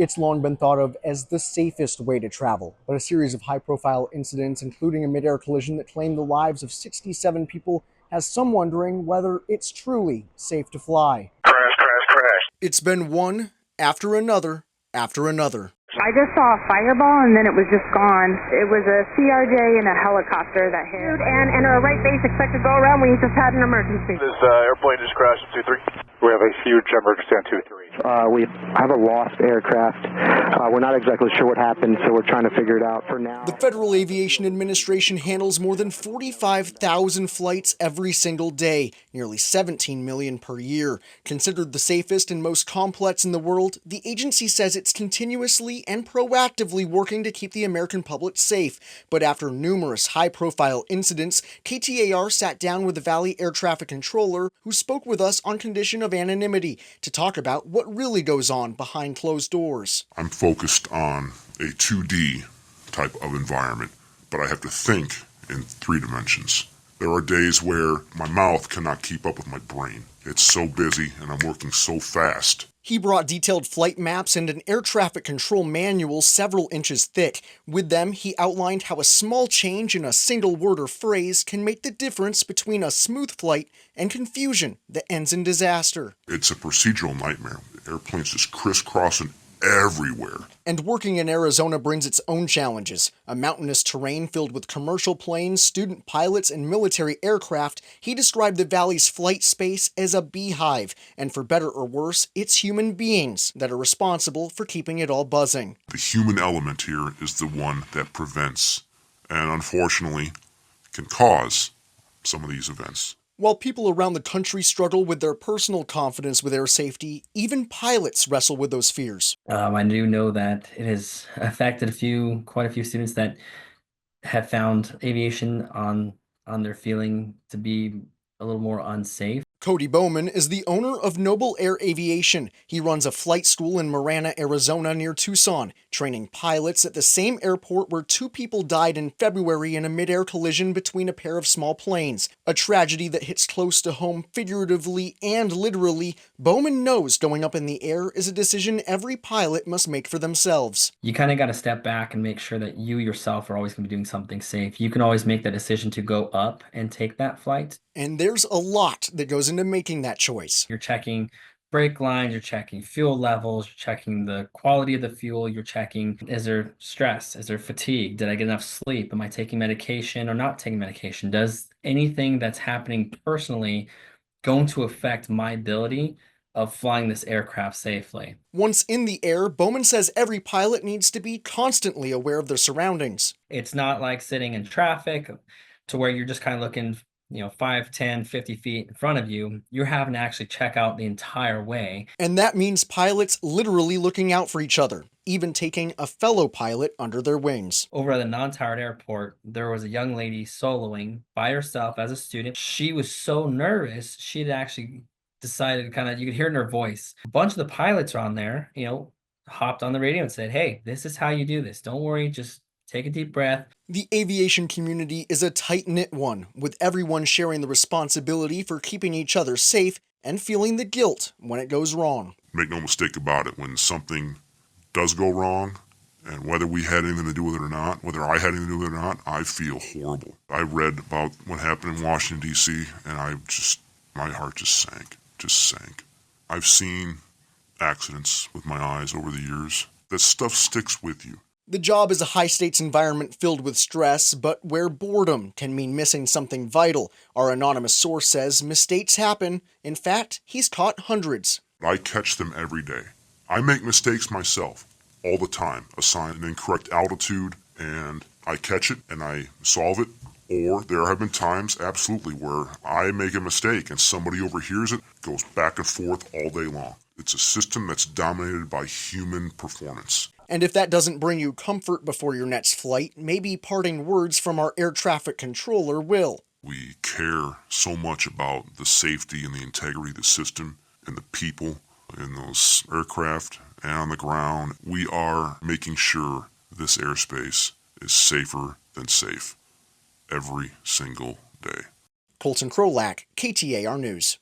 It's long been thought of as the safest way to travel, but a series of high-profile incidents, including a mid-air collision that claimed the lives of 67 people, has some wondering whether it's truly safe to fly. Crash, crash, crash. It's been one after another after another. I just saw a fireball and then it was just gone. It was a CRJ and a helicopter that hit. And a right base expected to go around when you just had an emergency. This airplane just crashed at 2-3. We have a huge emergency on 2-3. We have a lost aircraft. We're not exactly sure what happened, so we're trying to figure it out for now. The Federal Aviation Administration handles more than 45,000 flights every single day, nearly 17 million per year. Considered the safest and most complex in the world, the agency says it's continuously and proactively working to keep the American public safe. But after numerous high-profile incidents, KTAR sat down with the Valley Air Traffic Controller, who spoke with us on condition of anonymity, to talk about what really goes on behind closed doors. I'm focused on a 2D type of environment, but I have to think in 3 dimensions. There are days where my mouth cannot keep up with my brain. It's so busy and I'm working so fast. He brought detailed flight maps and an air traffic control manual several inches thick. With them, he outlined how a small change in a single word or phrase can make the difference between a smooth flight and confusion that ends in disaster. It's a procedural nightmare. Airplanes just crisscrossing everywhere. And working in Arizona brings its own challenges. A mountainous terrain filled with commercial planes, student pilots, and military aircraft, he described the valley's flight space as a beehive. And for better or worse, it's human beings that are responsible for keeping it all buzzing. The human element here is the one that prevents and unfortunately can cause some of these events. While people around the country struggle with their personal confidence with air safety, even pilots wrestle with those fears. I do know that it has affected quite a few students that have found aviation on their feeling to be a little more unsafe. Cody Bowman is the owner of Noble Air Aviation. He runs a flight school in Marana, Arizona near Tucson, training pilots at the same airport where 2 people died in February in a mid-air collision between a pair of small planes. A tragedy that hits close to home figuratively and literally. Bowman knows going up in the air is a decision every pilot must make for themselves. You kind of got to step back and make sure that you yourself are always going to be doing something safe. You can always make that decision to go up and take that flight. And there's a lot that goes into making that choice. You're checking brake lines, you're checking fuel levels, you're checking the quality of the fuel, you're checking, is there stress, is there fatigue, did I get enough sleep, am I taking medication or not taking medication? Does anything that's happening personally going to affect my ability of flying this aircraft safely? Once in the air, Bowman says every pilot needs to be constantly aware of their surroundings. It's not like sitting in traffic to where you're just kind of looking 5, 10, 50 feet in front of you. You're having to actually check out the entire way. And that means pilots literally looking out for each other, even taking a fellow pilot under their wings. Over at the non-Tired airport, there was a young lady soloing by herself as a student. She was so nervous, she had actually decided you could hear it in her voice. A bunch of the pilots are on there, hopped on the radio and said, hey, this is how you do this. Don't worry, just take a deep breath. The aviation community is a tight-knit one, with everyone sharing the responsibility for keeping each other safe and feeling the guilt when it goes wrong. Make no mistake about it, when something does go wrong, and whether we had anything to do with it or not, whether I had anything to do with it or not, I feel horrible. I read about what happened in Washington, D.C., and my heart just sank. I've seen accidents with my eyes over the years. That stuff sticks with you. The job is a high-stakes environment filled with stress, but where boredom can mean missing something vital. Our anonymous source says mistakes happen. In fact, he's caught hundreds. I catch them every day. I make mistakes myself all the time. Assign an incorrect altitude, and I catch it, and I solve it. Or there have been times, absolutely, where I make a mistake, and somebody overhears it, goes back and forth all day long. It's a system that's dominated by human performance. And if that doesn't bring you comfort before your next flight, maybe parting words from our air traffic controller will. We care so much about the safety and the integrity of the system and the people in those aircraft and on the ground. We are making sure this airspace is safer than safe every single day. Colton Krolak, KTAR News.